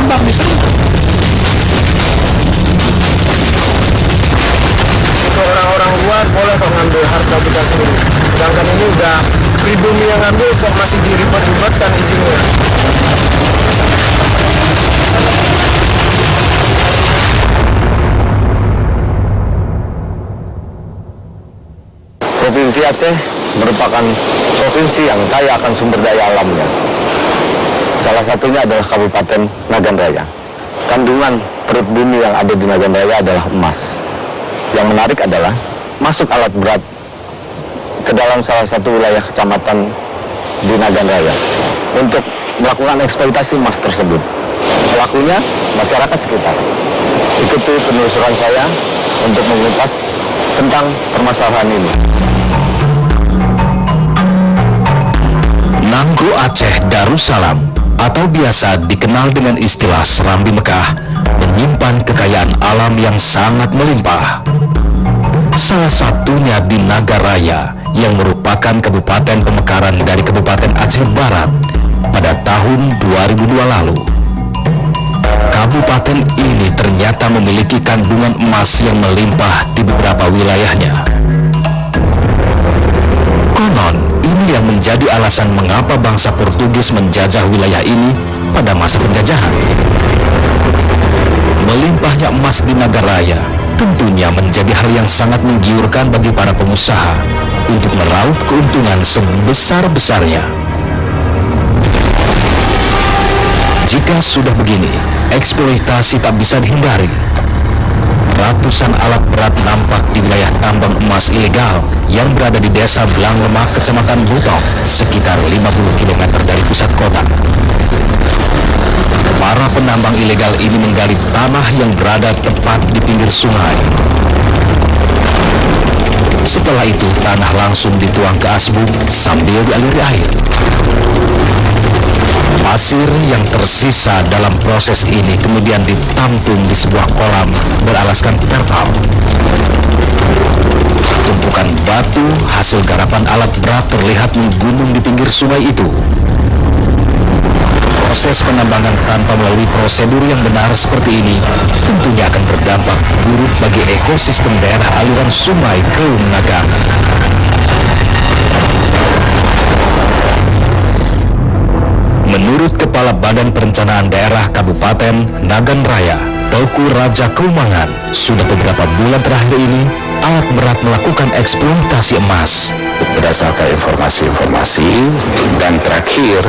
berdampak di sana. Orang-orang luar boleh kok ngambil harta kita sendiri. Sedangkan ini udah pribumi yang ngambil kok masih diribet-ribetkan izinnya. Provinsi Aceh merupakan provinsi yang kaya akan sumber daya alamnya. Salah satunya adalah Kabupaten Nagan Raya. Kandungan perut bumi yang ada di Nagan Raya adalah emas. Yang menarik adalah masuk alat berat ke dalam salah satu wilayah kecamatan di Nagan Raya untuk melakukan eksploitasi emas tersebut. Pelakunya masyarakat sekitar. Ikuti penelusuran saya untuk mengupas tentang permasalahan ini. Nanggroe Aceh Darussalam atau biasa dikenal dengan istilah Serambi Mekah menyimpan kekayaan alam yang sangat melimpah. Salah satunya di Nagaraya yang merupakan kabupaten pemekaran dari Kabupaten Aceh Barat pada tahun 2002 lalu. Kabupaten ini ternyata memiliki kandungan emas yang melimpah di beberapa wilayahnya. Konon, ini yang menjadi alasan mengapa bangsa Portugis menjajah wilayah ini pada masa penjajahan. Melimpahnya emas di Nagaraya tentunya menjadi hal yang sangat menggiurkan bagi para pengusaha untuk meraup keuntungan sebesar-besarnya. Jika sudah begini, eksploitasi tak bisa dihindari. Ratusan alat berat nampak di wilayah tambang emas ilegal yang berada di desa Belang Lemak, Kecamatan Butong, sekitar 50 km dari pusat kota. Para penambang ilegal ini menggali tanah yang berada tepat di pinggir sungai. Setelah itu, tanah langsung dituang ke asbuk sambil dialiri air. Pasir yang tersisa dalam proses ini kemudian ditampung di sebuah kolam beralaskan terpal. Tumpukan batu hasil garapan alat berat terlihat menggunung di pinggir sungai itu. Proses penambangan tanpa melalui prosedur yang benar seperti ini tentunya akan berdampak buruk bagi ekosistem daerah aliran sungai Keung Nagan. Menurut Kepala Badan Perencanaan Daerah Kabupaten Nagan Raya, Teuku Raja Keumangan, sudah beberapa bulan terakhir ini alat berat melakukan eksploitasi emas. Berdasarkan informasi-informasi dan terakhir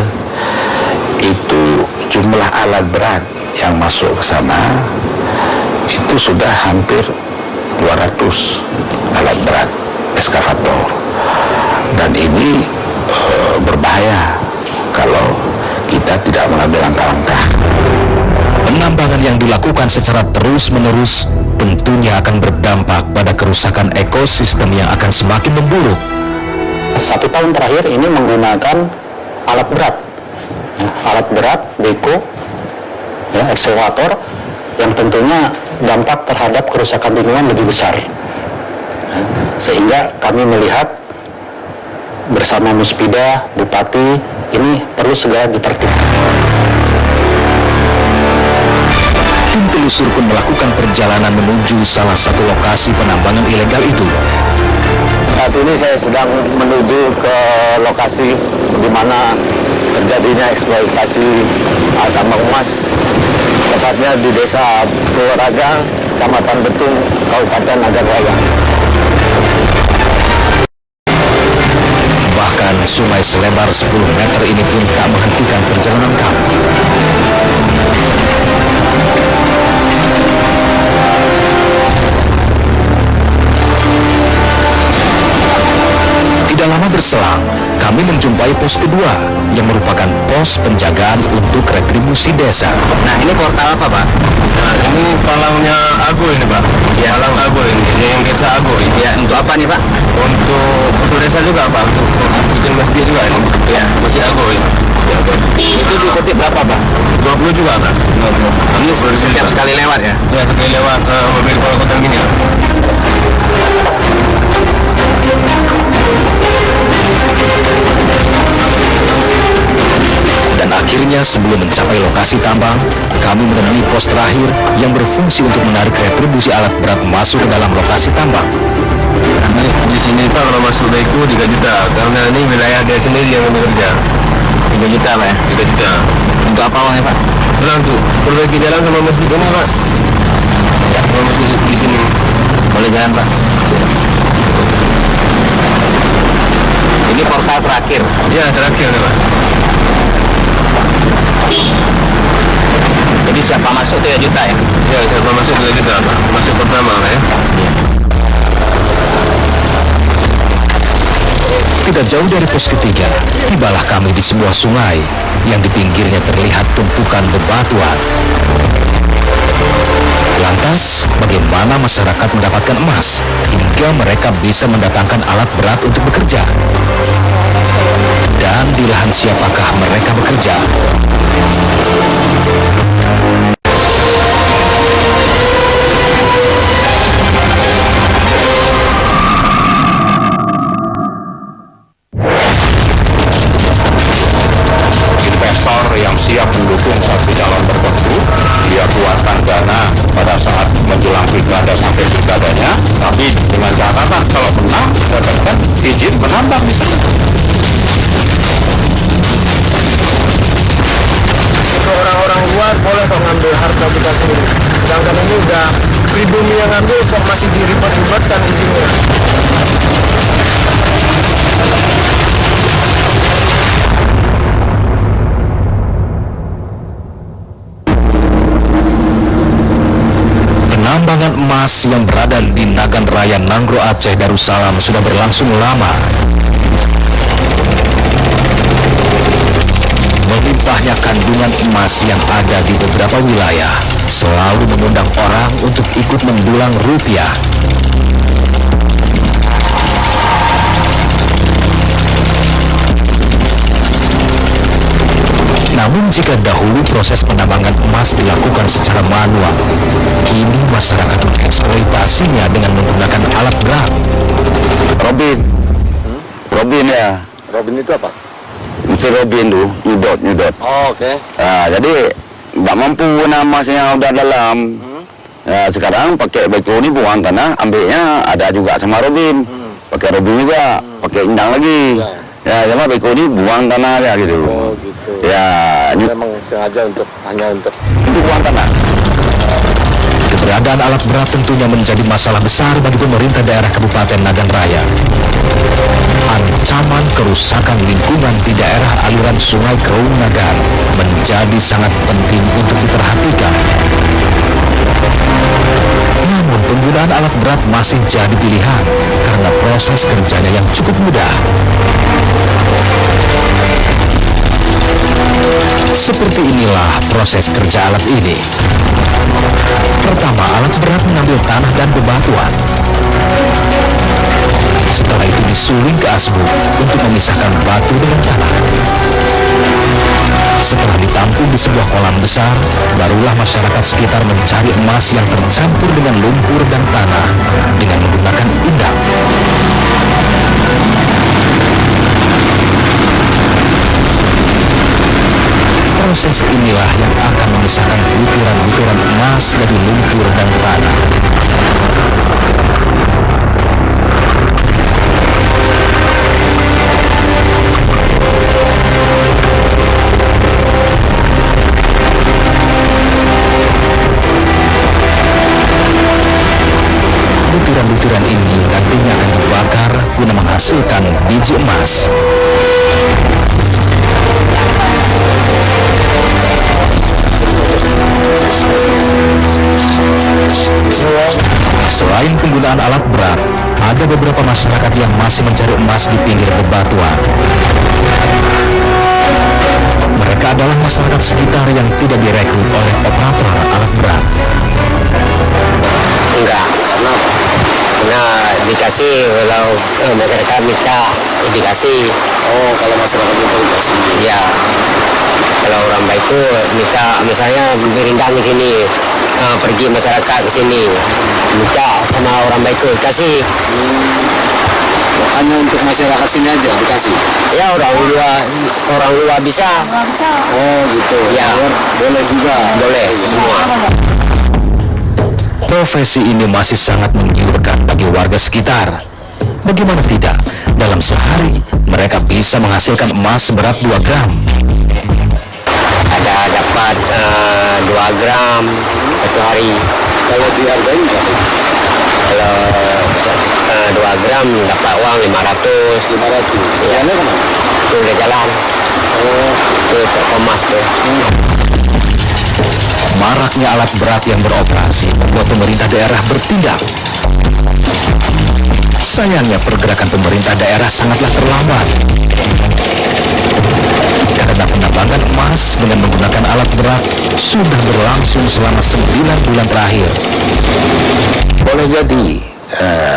itu jumlah alat berat yang masuk ke sana itu sudah hampir 200 alat berat eskavator, dan ini berbahaya kalau kita tidak mengambil langkah-langkah. Penambangan yang dilakukan secara terus-menerus tentunya akan berdampak pada kerusakan ekosistem yang akan semakin memburuk. 1 tahun terakhir ini menggunakan alat berat, alat berat, beko, ekskavator, yang tentunya dampak terhadap kerusakan lingkungan lebih besar. Sehingga kami melihat bersama Muspida, Bupati, ini perlu segera ditertibkan. Tim telusur pun melakukan perjalanan menuju salah satu lokasi penambangan ilegal itu. Saat ini saya sedang menuju ke lokasi di mana terjadinya eksploitasi tambang emas, tepatnya di Desa Purworaga, Kecamatan Betung, Kabupaten Nagan Raya. Bahkan sungai selebar 10 meter ini pun tak menghentikan perjalanan kami. Tidak lama berselang, kami menjumpai pos kedua yang merupakan pos penjagaan untuk retribusi desa. Nah, ini portal apa, Pak? Nah, ini palangnya Ago ini, Pak. Ya. Palang Ago ini yang desa Ago ini. Ya, untuk apa nih, Pak? Untuk desa juga, Pak. Untuk bikin masjid juga ini. Ya. Masjid Ago ini. Ya, Pak. Itu diikuti berapa, Pak? 20 juga, Pak. 20. Ini setiap sekali lewat ya? Ya, sekali lewat mobil kota gini. Dan akhirnya sebelum mencapai lokasi tambang, kami menemui pos terakhir yang berfungsi untuk menarik retribusi alat berat masuk ke dalam lokasi tambang. Di sini Pak kalau masuk beko 3 juta, karena ini wilayah dia sendiri yang bekerja. 3 juta Pak ya? 3 juta. Untuk apa uangnya Pak? Nah, untuk perbaiki jalan sama masjid ini Pak. Ya, sama masjid di sini. Boleh jalan Pak. Ini portal terakhir? Ya, terakhir nih Pak. Jadi siapa masuk 3 juta ya? Ya, siapa masuk 3 juta Pak. Masuk pertama Pak ya? Iya. Tidak jauh dari pos ketiga, tibalah kami di sebuah sungai yang di pinggirnya terlihat tumpukan bebatuan. Lantas, bagaimana masyarakat mendapatkan emas hingga mereka bisa mendatangkan alat berat untuk bekerja? Dan di lahan siapakah mereka bekerja? Investor yang siap mendukung satu calon tertentu, dia keluarkan dana pada saat menjelang pilkada sampai pilkadanya, tapi dengan catatan kalau menang dapatkan izin menambang di sana. Orang-orang luar boleh kok ngambil harta bekas ini, sedangkan ini udah pribumi yang ngambil kok masih diribet-ribetkan izinnya. Penambangan emas yang berada di Nagan Raya Nanggro Aceh Darussalam sudah berlangsung lama. Melimpahnya kandungan emas yang ada di beberapa wilayah selalu mengundang orang untuk ikut mendulang rupiah. Namun jika dahulu proses penambangan emas dilakukan secara manual, kini masyarakat mengeksploitasinya dengan menggunakan alat berat. Robin ya. Robin itu apa? Mesti Robin tuh, nyudot. Oh, oke. Nah, jadi nggak mampu emasnya udah dalam. Ya, sekarang pakai beko ini buang tanah, ambilnya ada juga sama Robin. Pakai Robin juga, pakai indang lagi. Ya, sama beko ini buang tanah ya gitu. Oh, gitu. Ya, Memang sengaja hanya untuk buang tanah. Keberadaan alat berat tentunya menjadi masalah besar bagi pemerintah daerah Kabupaten Nagan Raya. Ancaman kerusakan lingkungan di daerah aliran Sungai Keung Nagan menjadi sangat penting untuk diperhatikan. Namun penggunaan alat berat masih jadi pilihan karena proses kerjanya yang cukup mudah. Seperti inilah proses kerja alat ini. Pertama, alat berat mengambil tanah dan bebatuan. Setelah itu disuling ke asbuk untuk memisahkan batu dengan tanah. Setelah ditampung di sebuah kolam besar, barulah masyarakat sekitar mencari emas yang tercampur dengan lumpur dan tanah dengan menggunakan indang. Proses inilah yang akan memisahkan butiran-butiran emas dari lumpur dan tanah. Butiran-butiran ini nantinya akan dibakar guna menghasilkan biji emas. Selain penggunaan alat berat, ada beberapa masyarakat yang masih mencari emas di pinggir bebatuan. Mereka adalah masyarakat sekitar yang tidak direkrut oleh operator alat berat. Enggak, karena dikasih kalau masyarakat minta dikasih. Oh, kalau masyarakat minta dikasih. Ya, kalau orang baik itu minta misalnya berindang di sini, pergi masyarakat ke sini, minta sama orang baik itu kasih. hanya untuk masyarakat sini aja dikasih? Ya orang luar bisa. Oh gitu. Ya. Boleh juga. Boleh semua. Profesi ini masih sangat menggiurkan bagi warga sekitar. Bagaimana tidak, dalam sehari mereka bisa menghasilkan emas seberat 2 gram. Ada dapat 2 gram satu hari. Kalau dihargai berapa? Kalau 2 gram dapat uang 500. 500. Ya. Jalannya kemana? Itu udah jalan. Ke Komas tuh. Maraknya alat berat yang beroperasi membuat pemerintah daerah bertindak. Sayangnya pergerakan pemerintah daerah sangatlah terlambat. Karena penambangan emas dengan menggunakan alat berat sudah berlangsung selama 9 bulan terakhir. Boleh jadi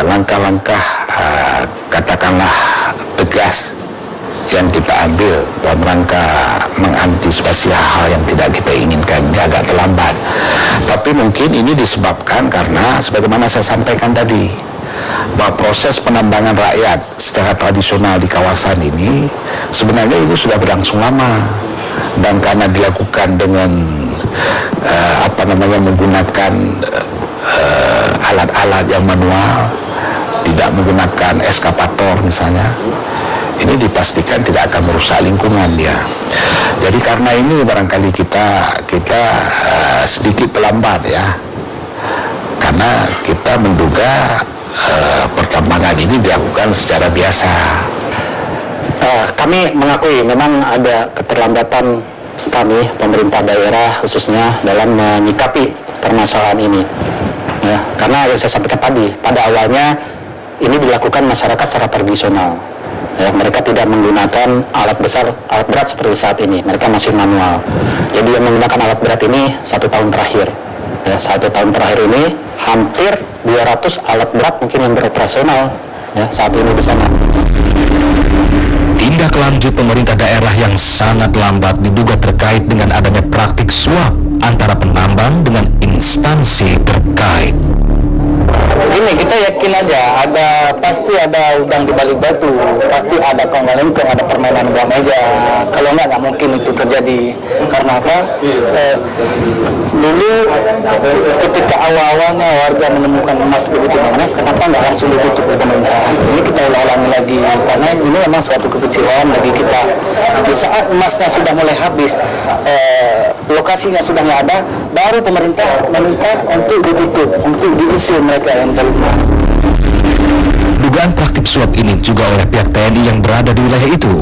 langkah-langkah katakanlah tegas yang kita ambil dalam rangka mengantisipasi hal-hal yang tidak kita inginkan ini agak terlambat. Tapi mungkin ini disebabkan karena sebagaimana saya sampaikan tadi, bahwa proses penambangan rakyat secara tradisional di kawasan ini sebenarnya itu sudah berlangsung lama, dan karena dilakukan dengan menggunakan alat-alat yang manual, tidak menggunakan eskavator misalnya, ini dipastikan tidak akan merusak lingkungan dia. Jadi karena ini barangkali kita sedikit terlambat ya, karena kita menduga pertambangan ini dilakukan secara biasa. Kami mengakui memang ada keterlambatan kami, pemerintah daerah khususnya dalam menyikapi permasalahan ini. Ya, karena yang saya sampaikan tadi, pada awalnya ini dilakukan masyarakat secara tradisional. Ya, mereka tidak menggunakan alat berat seperti saat ini. Mereka masih manual. Jadi yang menggunakan alat berat ini 1 tahun terakhir. Ya, 1 tahun terakhir ini hampir 200 alat berat mungkin yang beroperasional ya, saat ini di sana. Tindak lanjut pemerintah daerah yang sangat lambat diduga terkait dengan adanya praktik suap antara penambang dengan instansi terkait. Ini kita yakin aja, pasti ada udang di balik batu, pasti ada kongkalengkong, ada permainan buah meja. Kalau nggak mungkin itu terjadi. Karena apa? Dulu ketika awal-awalnya warga menemukan emas begitu banyak, kenapa nggak langsung ditutup oleh pemerintah? Ini kita ulang-ulangi lagi, karena ini memang suatu kekecewaan bagi kita. Di saat emasnya sudah mulai habis, lokasinya sudah nggak ada, baru pemerintah meminta untuk ditutup, untuk diusir mereka yang mencari emas. Dugaan praktik suap ini juga oleh pihak TNI yang berada di wilayah itu.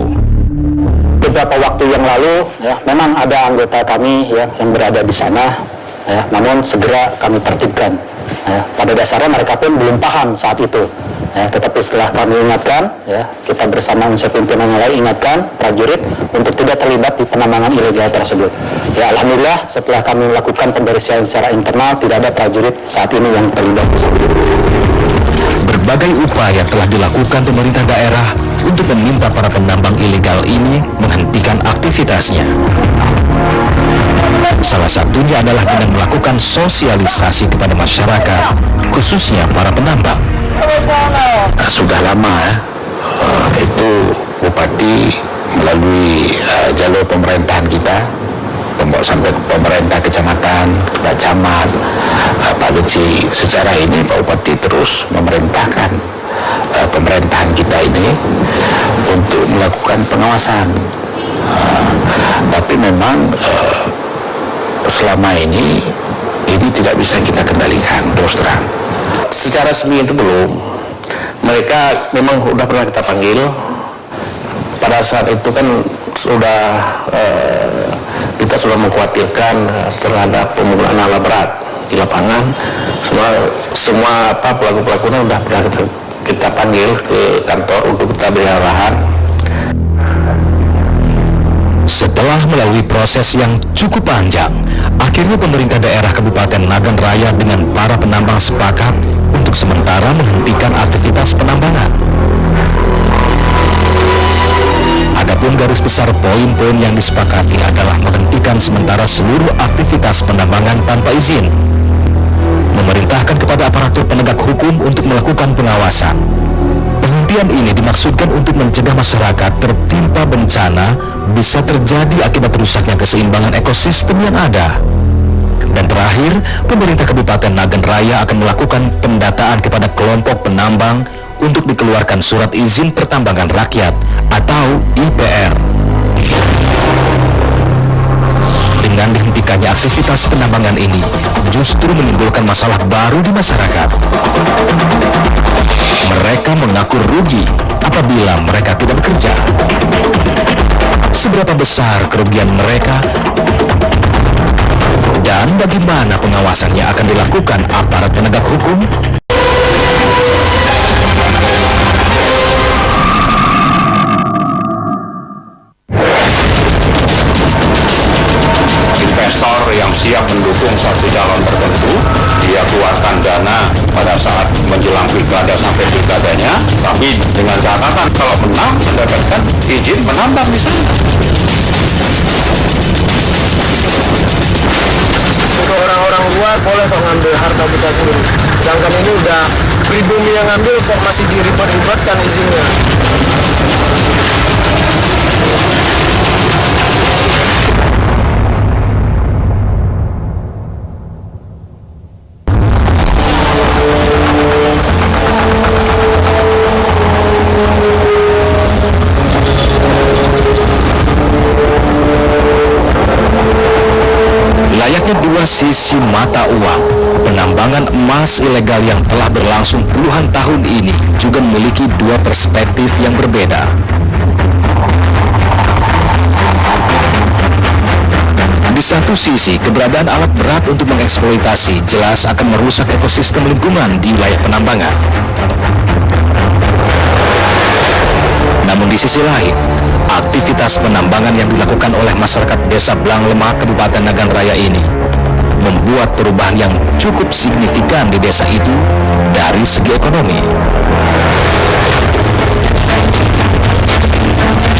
Beberapa waktu yang lalu, ya, memang ada anggota kami ya, yang berada di sana, ya, namun segera kami tertibkan. Ya. Pada dasarnya mereka pun belum paham saat itu. Ya, tetapi setelah kami ingatkan, ya, kita bersama unsur pimpinan yang lain ingatkan prajurit untuk tidak terlibat di penambangan ilegal tersebut. Ya, alhamdulillah setelah kami melakukan pembersihan secara internal, tidak ada prajurit saat ini yang terlibat. Berbagai upaya telah dilakukan pemerintah daerah untuk meminta para penambang ilegal ini menghentikan aktivitasnya. Salah satunya adalah dengan melakukan sosialisasi kepada masyarakat, khususnya para penambang. Sudah lama itu Bupati melalui jalur pemerintahan kita, sampai pemerintah kecamatan, Pak Camat, Pak Kecil, secara ini Pak Bupati terus memerintahkan pemerintahan kita ini untuk melakukan pengawasan. Tapi memang selama ini tidak bisa kita kendalikan, terus terang. Secara resmi itu belum. Mereka memang sudah pernah kita panggil. Pada saat itu kan kita sudah mengkhawatirkan terhadap penggunaan alat berat di lapangan. Semua pelaku-pelakunya sudah pernah kita panggil ke kantor untuk kita beri arahan. Setelah melalui proses yang cukup panjang, akhirnya pemerintah daerah Kabupaten Nagan Raya dengan para penambang sepakat untuk sementara menghentikan aktivitas penambangan. Adapun garis besar poin-poin yang disepakati adalah menghentikan sementara seluruh aktivitas penambangan tanpa izin, memerintahkan kepada aparatur penegak hukum untuk melakukan pengawasan, penghentian Penghentian ini dimaksudkan untuk mencegah masyarakat tertimpa bencana bisa terjadi akibat rusaknya keseimbangan ekosistem yang ada. Dan terakhir, pemerintah Kabupaten Nagan Raya akan melakukan pendataan kepada kelompok penambang untuk dikeluarkan surat izin pertambangan rakyat atau IPR. Dengan dihentikannya aktivitas penambangan ini justru menimbulkan masalah baru di masyarakat. Mereka mengaku rugi apabila mereka tidak bekerja. Seberapa besar kerugian mereka dan bagaimana pengawasannya akan dilakukan aparat penegak hukum? Investor yang siap mendukung satu calon tertentu, dia keluarkan dana pada saat menjelang pilkada sampai pilkadanya, tapi dengan catatan kalau menang mendapatkan izin menambang di sana. Untuk orang-orang luar boleh kok ngambil harta kita sendiri. Sedangkan ini udah pribumi yang ngambil kok masih diribet-ribetkan izinnya. Layaknya dua sisi mata uang, penambangan emas ilegal yang telah berlangsung puluhan tahun ini juga memiliki dua perspektif yang berbeda. Di satu sisi, keberadaan alat berat untuk mengeksploitasi jelas akan merusak ekosistem lingkungan di wilayah penambangan. Namun di sisi lain, aktivitas penambangan yang dilakukan oleh masyarakat Desa Blanglemak, Kabupaten Nagan Raya ini membuat perubahan yang cukup signifikan di desa itu dari segi ekonomi.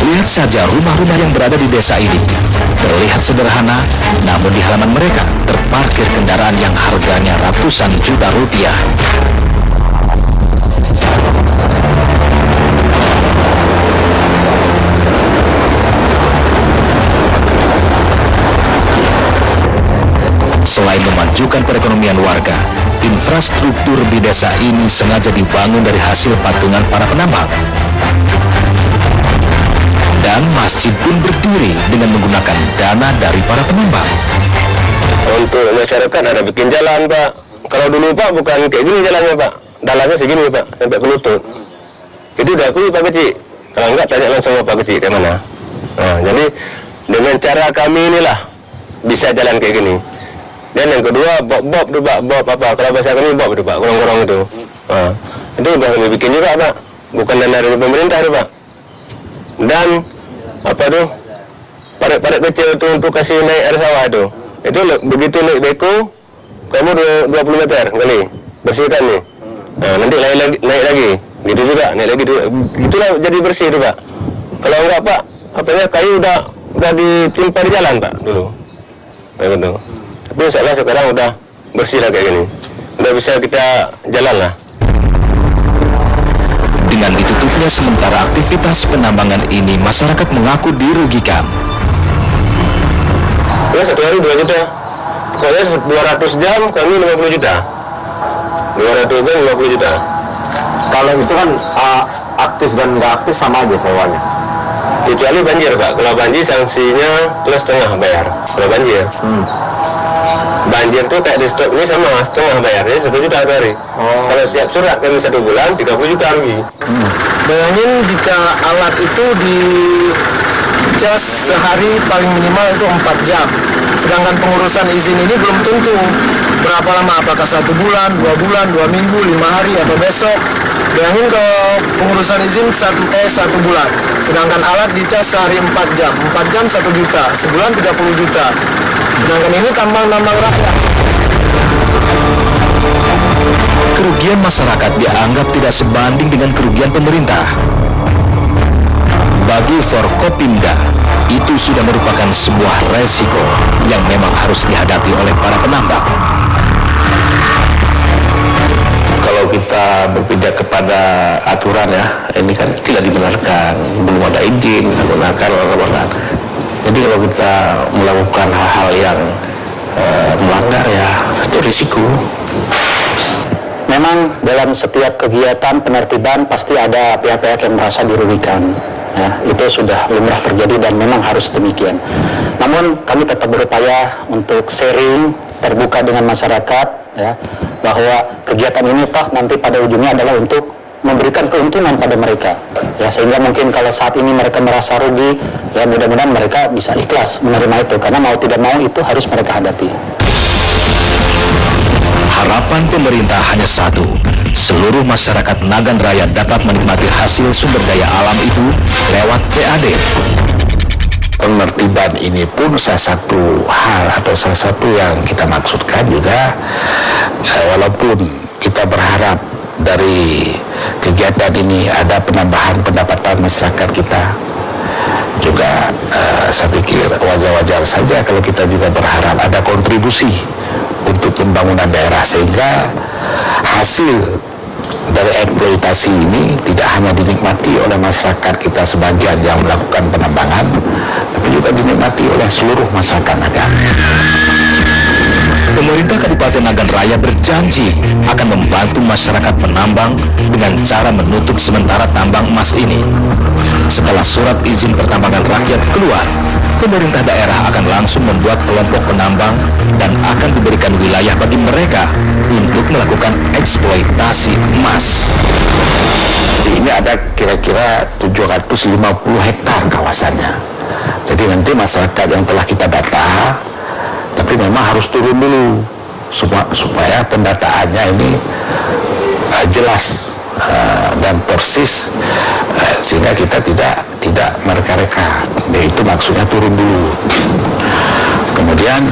Lihat saja rumah-rumah yang berada di desa ini. Terlihat sederhana, namun di halaman mereka terparkir kendaraan yang harganya ratusan juta rupiah. Selain memajukan perekonomian warga, infrastruktur di desa ini sengaja dibangun dari hasil patungan para penambang. Dan masjid pun berdiri dengan menggunakan dana dari para penambang. Untuk masyarakat ada bikin jalan, Pak. Kalau dulu, Pak, bukan kayak gini jalannya, Pak. Dalamnya segini, Pak, sampai ke lutut. Itu udah akui Pak Kecik. Kalau enggak, tanya langsung Pak Kecik dari mana. Nah, jadi dengan cara kami inilah bisa jalan kayak gini. Dan yang kedua, bob tuh Pak, bob apa? Kalau bahasa kami bob tuh Pak, gorong-gorong itu. Nah, itu udah kami bikin juga Pak, bukan dana dari pemerintah tuh Pak. Dan apa tuh, parit-parit kecil itu untuk kasih naik air sawah itu begitu naik beko, kamu 20 meter kali, bersihkan nih. Nah, nanti naik lagi, gitu juga, naik lagi, itulah jadi bersih tuh Pak. Kalau enggak Pak, apanya kayu udah ditimpa di jalan Pak dulu, kayak gitu. Tapi insya Allah sekarang udah bersih lah kayak gini, udah bisa kita jalan lah. Dengan ditutupnya sementara aktivitas penambangan ini, masyarakat mengaku dirugikan. Ya, satu hari 2 juta, soalnya 200 jam kami 50 juta, 200 jam 50 juta. Kalau itu kan aktif dan nggak aktif sama aja sewanya. Kecuali banjir Pak, kalau banjir sanksinya plus setengah bayar, kalau banjir. Banjir tuh kayak di stop ini sama, setengah bayarnya 1 juta per hari. Kalau siap surat kami 1 bulan 30 juta rugi. Bayangin jika alat itu dicas sehari paling minimal itu 4 jam. Sedangkan pengurusan izin ini belum tentu berapa lama, apakah 1 bulan, 2 bulan, 2 minggu, 5 hari, atau besok. Bayangin kalau pengurusan izin 1 bulan, sedangkan alat dicas sehari 4 jam, 4 jam 1 juta, sebulan 30 juta. Sedangkan ini tambang-tambang rakyat. Kerugian masyarakat dianggap tidak sebanding dengan kerugian pemerintah. Bagi Forkopimda, itu sudah merupakan sebuah resiko yang memang harus dihadapi oleh para penambang. Kalau kalau kita berpijak kepada aturan ya, ini kan tidak dibenarkan, belum ada izin, dibenarkan. Jadi kalau kita melakukan hal-hal yang melanggar ya, itu risiko. Memang dalam setiap kegiatan penertiban pasti ada pihak-pihak yang merasa dirugikan. Ya, itu sudah lumrah terjadi dan memang harus demikian. Namun kami tetap berupaya untuk sharing terbuka dengan masyarakat, ya, bahwa kegiatan ini toh nanti pada ujungnya adalah untuk memberikan keuntungan pada mereka. Ya, sehingga mungkin kalau saat ini mereka merasa rugi, ya mudah-mudahan mereka bisa ikhlas menerima itu, karena mau tidak mau itu harus mereka hadapi. Harapan pemerintah hanya satu, seluruh masyarakat Nagan Raya dapat menikmati hasil sumber daya alam itu lewat PAD. Penertiban ini pun salah satu hal atau salah satu yang kita maksudkan juga, walaupun kita berharap dari kegiatan ini ada penambahan pendapatan masyarakat kita, juga saya pikir wajar-wajar saja kalau kita juga berharap ada kontribusi untuk pembangunan daerah, sehingga hasil dari eksploitasi ini tidak hanya dinikmati oleh masyarakat kita sebagian yang melakukan penambangan, tapi juga dinikmati oleh seluruh masyarakat Nagan. Pemerintah Kabupaten Nagan Raya berjanji akan membantu masyarakat penambang dengan cara menutup sementara tambang emas ini. Setelah surat izin pertambangan rakyat keluar, pemerintah daerah akan langsung membuat kelompok penambang dan akan diberikan wilayah bagi mereka untuk melakukan eksploitasi emas. Ini ada kira-kira 750 hektar kawasannya. Jadi nanti masyarakat yang telah kita data, tapi memang harus turun dulu supaya pendataannya ini jelas dan persis, sehingga kita tidak mereka-reka. Itu maksudnya turun dulu. Kemudian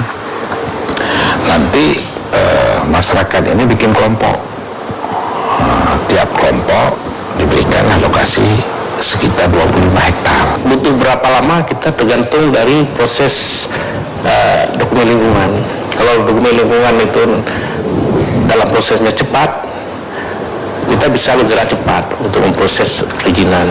nanti masyarakat ini bikin kelompok, tiap kelompok diberikan alokasi sekitar 25 hektar. Butuh berapa lama kita tergantung dari proses dokumen lingkungan. Kalau dokumen lingkungan itu dalam prosesnya cepat, kita bisa bergerak cepat untuk memproses perizinan.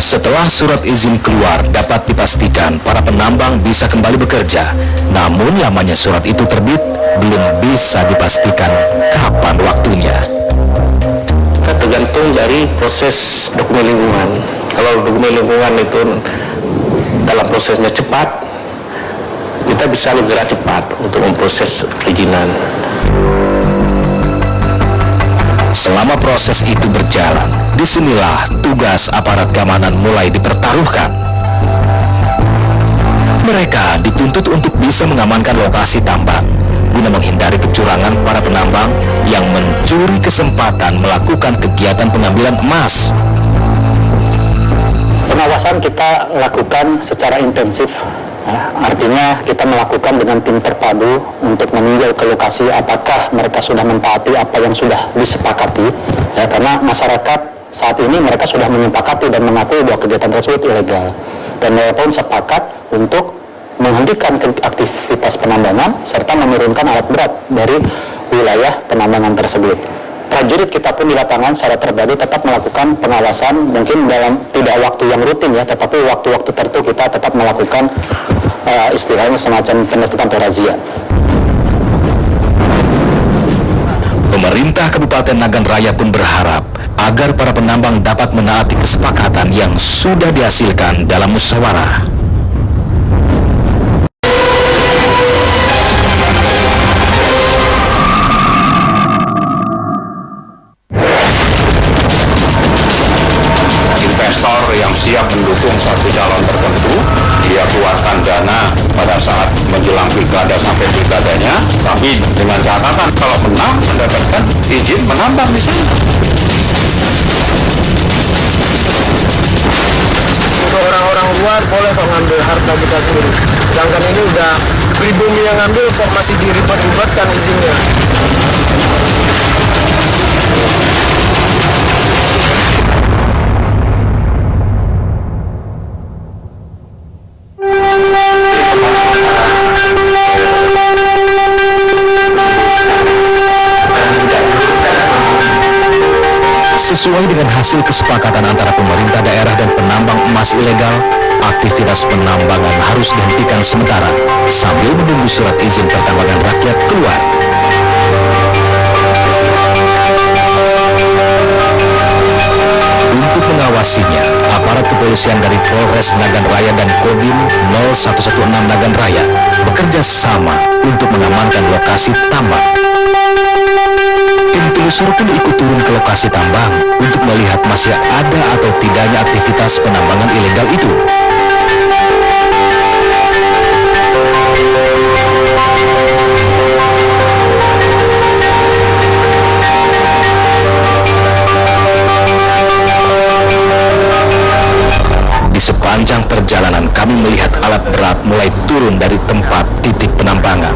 Setelah surat izin keluar, dapat dipastikan para penambang bisa kembali bekerja. Namun lamanya surat itu terbit, belum bisa dipastikan kapan waktunya. Kita tergantung dari proses dokumen lingkungan. Kalau dokumen lingkungan itu dalam prosesnya cepat, kita bisa bergerak cepat untuk memproses perizinan. Selama proses itu berjalan, disinilah tugas aparat keamanan mulai dipertaruhkan. Mereka dituntut untuk bisa mengamankan lokasi tambang guna menghindari kecurangan para penambang yang mencuri kesempatan melakukan kegiatan pengambilan emas. Pengawasan kita lakukan secara intensif, ya, artinya kita melakukan dengan tim terpadu untuk meninjau ke lokasi apakah mereka sudah mentaati apa yang sudah disepakati, ya, karena masyarakat saat ini mereka sudah menyepakati dan mengakui bahwa kegiatan tersebut ilegal, dan mereka pun sepakat untuk menghentikan aktivitas penambangan serta menurunkan alat berat dari wilayah penambangan tersebut. Prajurit kita pun di lapangan secara terpadu tetap melakukan pengawasan, mungkin dalam tidak waktu yang rutin ya, tetapi waktu-waktu tertentu kita tetap melakukan istilahnya semacam penertiban atau razia. Pemerintah Kabupaten Nagan Raya pun berharap agar para penambang dapat menaati kesepakatan yang sudah dihasilkan dalam musyawarah. Investor yang siap mendukung satu calon tertentu, dia keluarkan dana pada saat menjelang pilkada sampai pilkadanya, tapi dengan catatan kalau menang mendapatkan izin menambang di sana. Untuk orang-orang luar boleh kok ngambil harta kita sendiri, sedangkan ini udah pribumi yang ngambil kok masih diribet-ribetkan izinnya. Sesuai dengan hasil kesepakatan antara pemerintah daerah dan penambang emas ilegal, aktivitas penambangan harus dihentikan sementara sambil menunggu surat izin pertambangan rakyat keluar. Untuk mengawasinya, aparat kepolisian dari Polres Nagan Raya dan Kodim 0116 Nagan Raya bekerja sama untuk mengamankan lokasi tambang. Tim telusur pun ikut turun ke lokasi tambang untuk melihat masih ada atau tidaknya aktivitas penambangan ilegal itu. Di sepanjang perjalanan kami melihat alat berat mulai turun dari tempat titik penambangan.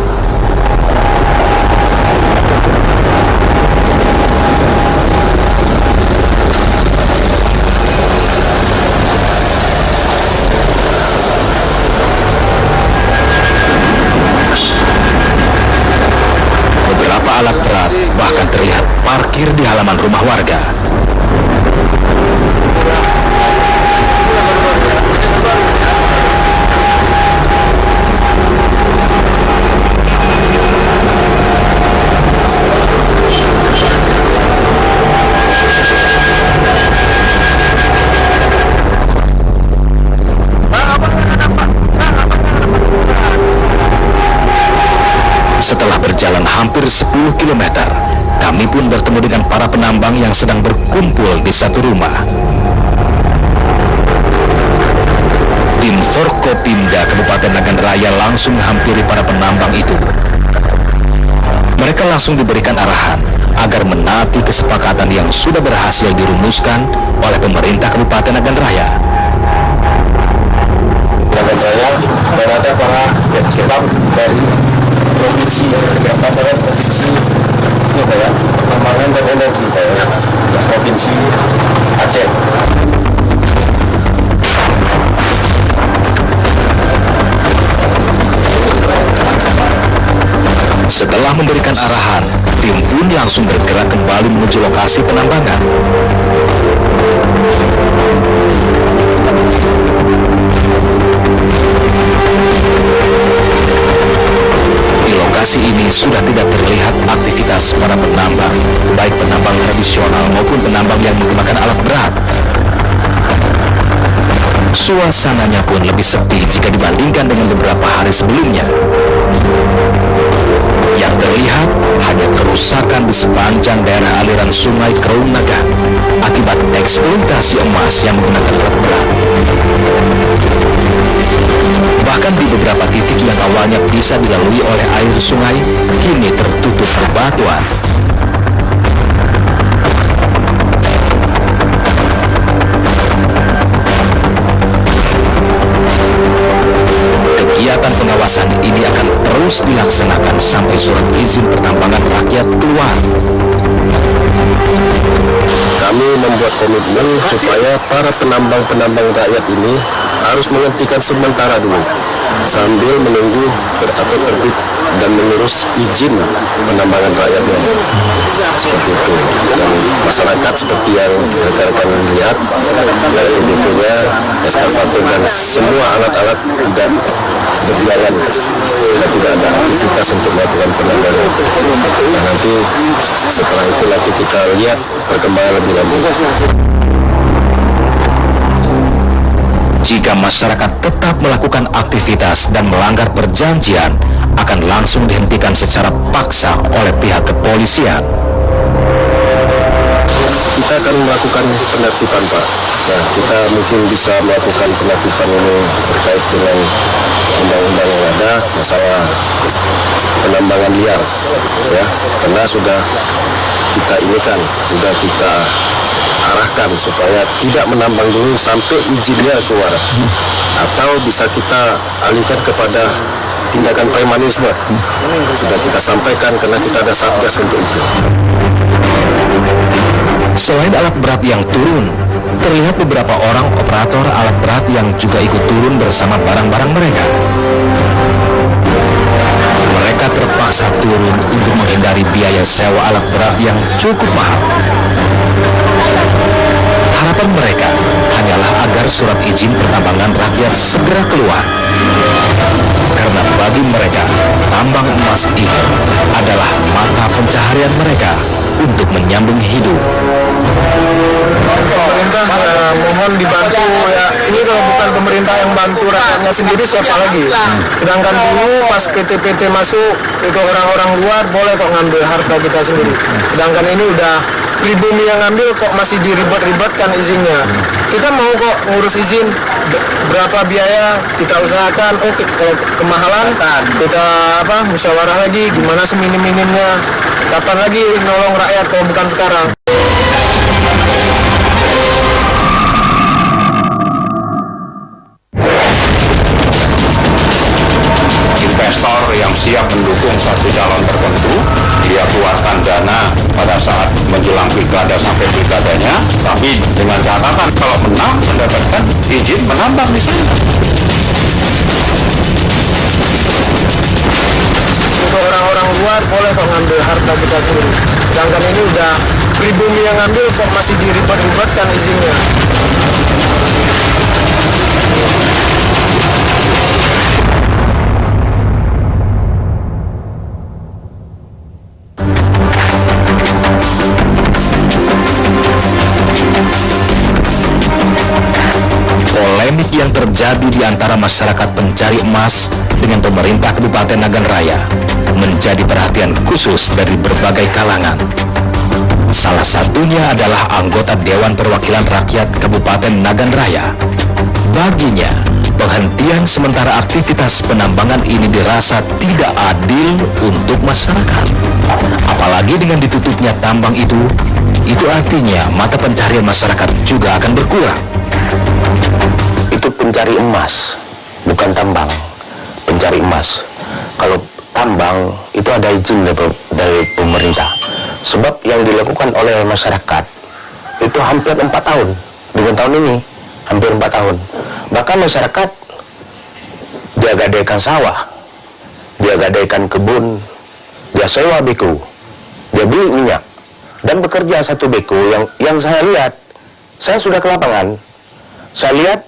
Alat berat bahkan terlihat parkir di halaman rumah warga. Setelah berjalan hampir 10 km, kami pun bertemu dengan para penambang yang sedang berkumpul di satu rumah. Tim Forkopimda Kabupaten Nagan Raya langsung menghampiri para penambang itu. Mereka langsung diberikan arahan agar menaati kesepakatan yang sudah berhasil dirumuskan oleh pemerintah Kabupaten Nagan Raya. Nagan Raya berada para kebab dari provinsi penambangan dan energi provinsi Aceh. Setelah memberikan arahan, tim pun langsung bergerak kembali menuju lokasi penambangan. Di lokasi ini sudah tidak terlihat aktivitas para penambang, baik penambang tradisional maupun penambang yang menggunakan alat berat. Suasananya pun lebih sepi jika dibandingkan dengan beberapa hari sebelumnya. Yang terlihat hanya kerusakan di sepanjang daerah aliran sungai Kraung Naga akibat eksploitasi emas yang menggunakan alat berat. Bahkan di beberapa titik yang awalnya bisa dilalui oleh air sungai, kini tertutup bebatuan. Kegiatan pengawasan ini akan terus dilaksanakan sampai surat izin pertambangan rakyat keluar. Kami membuat komitmen supaya para penambang-penambang rakyat ini harus menghentikan sementara dulu sambil menunggu atau terbit dan mengurus izin penambangan rakyatnya. Seperti itu. Dan masyarakat seperti yang rekan-rekan lihat, PDP-nya, eskavator dan semua alat-alat tidak berjalan dan tidak ada aktivitas untuk melakukan penambangan. Dan nanti setelah itu nanti kita lihat perkembangan lebih lanjut. Jika masyarakat tetap melakukan aktivitas dan melanggar perjanjian, akan langsung dihentikan secara paksa oleh pihak kepolisian. Kita akan melakukan penertiban, Pak. Nah, kita mungkin bisa melakukan penertiban ini terkait dengan undang-undang yang ada, masalah penambangan liar, ya, karena sudah kita arahkan supaya tidak menambang dulu sampai izinnya keluar, atau bisa kita alihkan kepada tindakan premanisme. Sudah kita sampaikan karena kita ada satgas untuk itu. Selain alat berat yang turun, terlihat beberapa orang operator alat berat yang juga ikut turun bersama barang-barang mereka. Mereka terpaksa turun untuk menghindari biaya sewa alat berat yang cukup mahal. Harapan mereka hanyalah agar surat izin pertambangan rakyat segera keluar. Karena bagi mereka, tambang emas ini adalah mata pencaharian mereka untuk menyambung hidup. Pemerintah mohon dibantu ya. Ini kalau bukan pemerintah yang bantu rakyatnya sendiri, siapa lagi? Sedangkan dulu pas PT-PT masuk itu orang-orang luar boleh kok ngambil harta kita sendiri. Sedangkan ini udah pribumi yang ngambil kok masih diribet-ribetkan izinnya. Kita mau kok ngurus izin berapa biaya kita usahakan. Kalau kemahalan kita musyawarah lagi gimana seminim-minimnya. Kapan lagi nolong rakyat kalau bukan sekarang? Investor yang siap mendukung satu calon tertentu, dia keluarkan dana pada saat menjelang pilkada sampai pilkadanya, tapi dengan catatan kalau menang mendapatkan izin menambang di sana. Untuk orang-orang luar boleh kok ngambil harta kita sendiri. Sedangkan ini udah pribumi yang ngambil kok masih diribet-ribetkan izinnya. Polemik yang terjadi di antara masyarakat pencari emas dengan pemerintah Kabupaten Nagan Raya menjadi perhatian khusus dari berbagai kalangan. Salah satunya adalah anggota Dewan Perwakilan Rakyat Kabupaten Nagan Raya. Baginya, penghentian sementara aktivitas penambangan ini dirasa tidak adil untuk masyarakat. Apalagi dengan ditutupnya tambang itu artinya mata pencarian masyarakat juga akan berkurang. Itu pencari emas, bukan tambang. Pencari emas. Kalau tambang itu ada izin dari pemerintah. Sebab yang dilakukan oleh masyarakat itu hampir 4 tahun. Dengan tahun ini hampir 4 tahun. Bahkan masyarakat dia gadaikan sawah, dia gadaikan kebun, dia sewa beko, dia beli minyak dan bekerja satu beko yang saya lihat, saya sudah ke lapangan. Saya lihat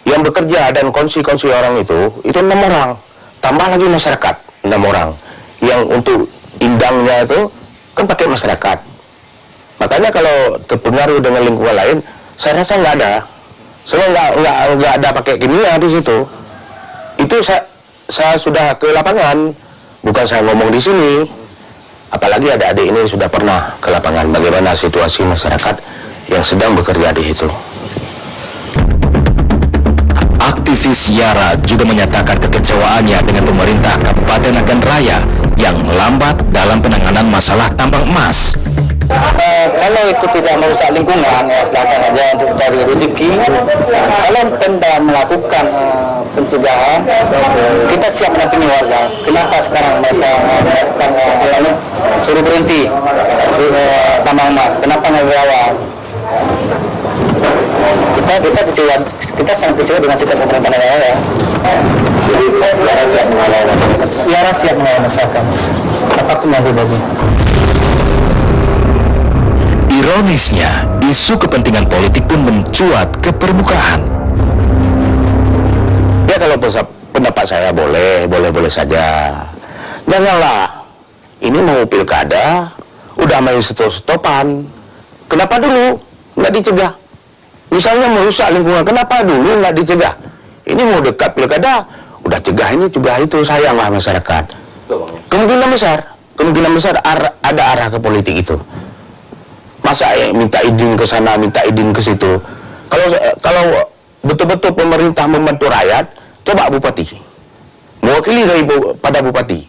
yang bekerja dan kongsi-kongsi orang itu 6 orang. Tambah lagi masyarakat, 6 orang. Yang untuk indangnya itu kan pakai masyarakat. Makanya kalau terpengaruh dengan lingkungan lain, saya rasa nggak ada. Soalnya nggak ada pakai kimia di situ. Itu saya sudah ke lapangan, bukan saya ngomong di sini. Apalagi adik-adik ini sudah pernah ke lapangan. Bagaimana situasi masyarakat yang sedang bekerja di situ. Aktivis Yara juga menyatakan kekecewaannya dengan pemerintah Kabupaten Nagan Raya yang lambat dalam penanganan masalah tambang emas. Kalau itu tidak merusak lingkungan, ya silakan aja untuk cari rezeki. Kalau Pemda melakukan pencegahan, kita siap menampingi warga. Kenapa sekarang mereka melakukan suruh berhenti tambang emas? Kenapa nggak berawal? Kita kecewa, kita sangat kecewa dengan sikap pemerintah negara ya. Yara siap melawan masyarakat, apapun yang terjadi. Ironisnya, isu kepentingan politik pun mencuat ke permukaan. Ya kalau pendapat saya boleh saja. Janganlah, ini mau pilkada, udah main stop-stopan. Kenapa dulu nggak dicegah? Misalnya merusak lingkungan, kenapa dulu nggak dicegah? Ini mau dekat pilkada, udah cegah ini, cegah itu, sayanglah masyarakat. Kemungkinan besar ada arah ke politik itu. Masa minta izin ke sana, minta izin ke situ. Kalau betul-betul pemerintah membantu rakyat, coba Bupati, mewakili pada Bupati,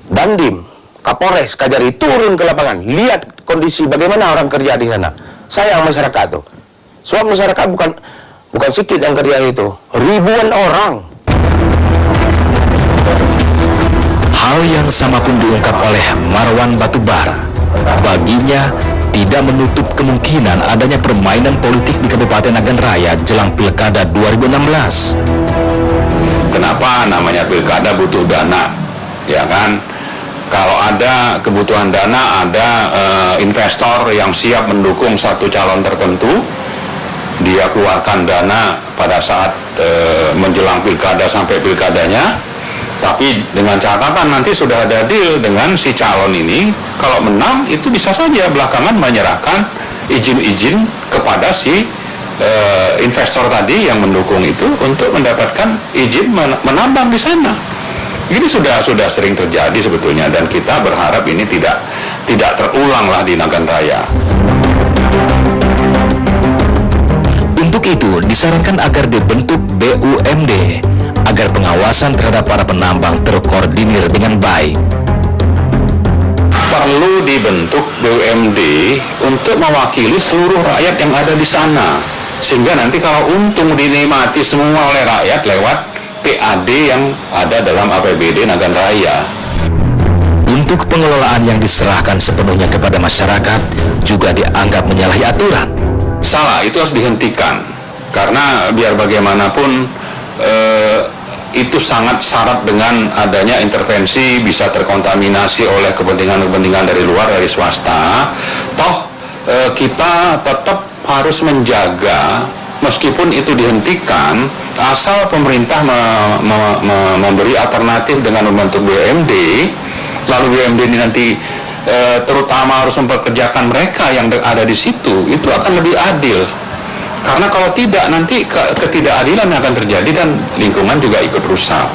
Dandim, Kapolres, Kajari turun ke lapangan, lihat kondisi bagaimana orang kerja di sana. Sayang masyarakat tuh. Sebab masyarakat bukan sedikit yang kerja itu, ribuan orang. Hal yang sama pun diungkap oleh Marwan Batubara. Baginya tidak menutup kemungkinan adanya permainan politik di Kabupaten Nagan Raya jelang Pilkada 2016. Kenapa namanya pilkada butuh dana, ya kan? Kalau ada kebutuhan dana, ada investor yang siap mendukung satu calon tertentu, dia keluarkan dana pada saat menjelang pilkada sampai pilkadanya, tapi dengan catatan nanti sudah ada deal dengan si calon ini, kalau menang itu bisa saja belakangan menyerahkan izin-izin kepada si investor tadi yang mendukung itu untuk mendapatkan izin menambang di sana. Ini sudah sering terjadi sebetulnya, dan kita berharap ini tidak terulang lah di Nagan Raya. Untuk itu disarankan agar dibentuk BUMD agar pengawasan terhadap para penambang terkoordinir dengan baik. Perlu dibentuk BUMD untuk mewakili seluruh rakyat yang ada di sana, sehingga nanti kalau untung dinikmati semua oleh rakyat lewat PAD yang ada dalam APBD Nagan Raya. Untuk pengelolaan yang diserahkan sepenuhnya kepada masyarakat juga dianggap menyalahi aturan. Salah, itu harus dihentikan, karena biar bagaimanapun itu sangat syarat dengan adanya intervensi, bisa terkontaminasi oleh kepentingan-kepentingan dari luar, dari swasta. Toh kita tetap harus menjaga, meskipun itu dihentikan, asal pemerintah memberi alternatif dengan membentuk BUMD, lalu BUMD ini nanti terutama harus mempekerjakan mereka yang ada di situ, itu akan lebih adil. Karena kalau tidak, nanti ketidakadilan akan terjadi dan lingkungan juga ikut rusak.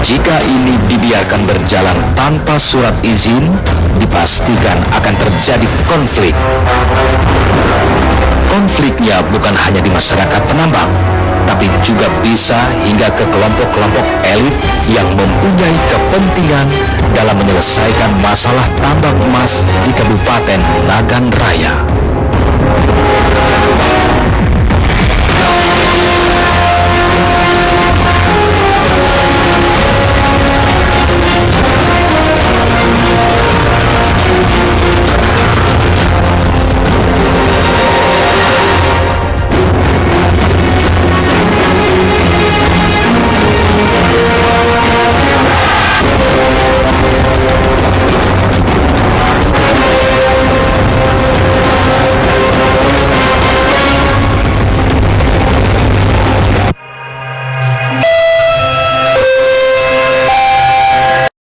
Jika ini dibiarkan berjalan tanpa surat izin, dipastikan akan terjadi konflik. Konfliknya bukan hanya di masyarakat penambang, tapi juga bisa hingga ke kelompok-kelompok elit yang mempunyai kepentingan dalam menyelesaikan masalah tambang emas di Kabupaten Nagan Raya.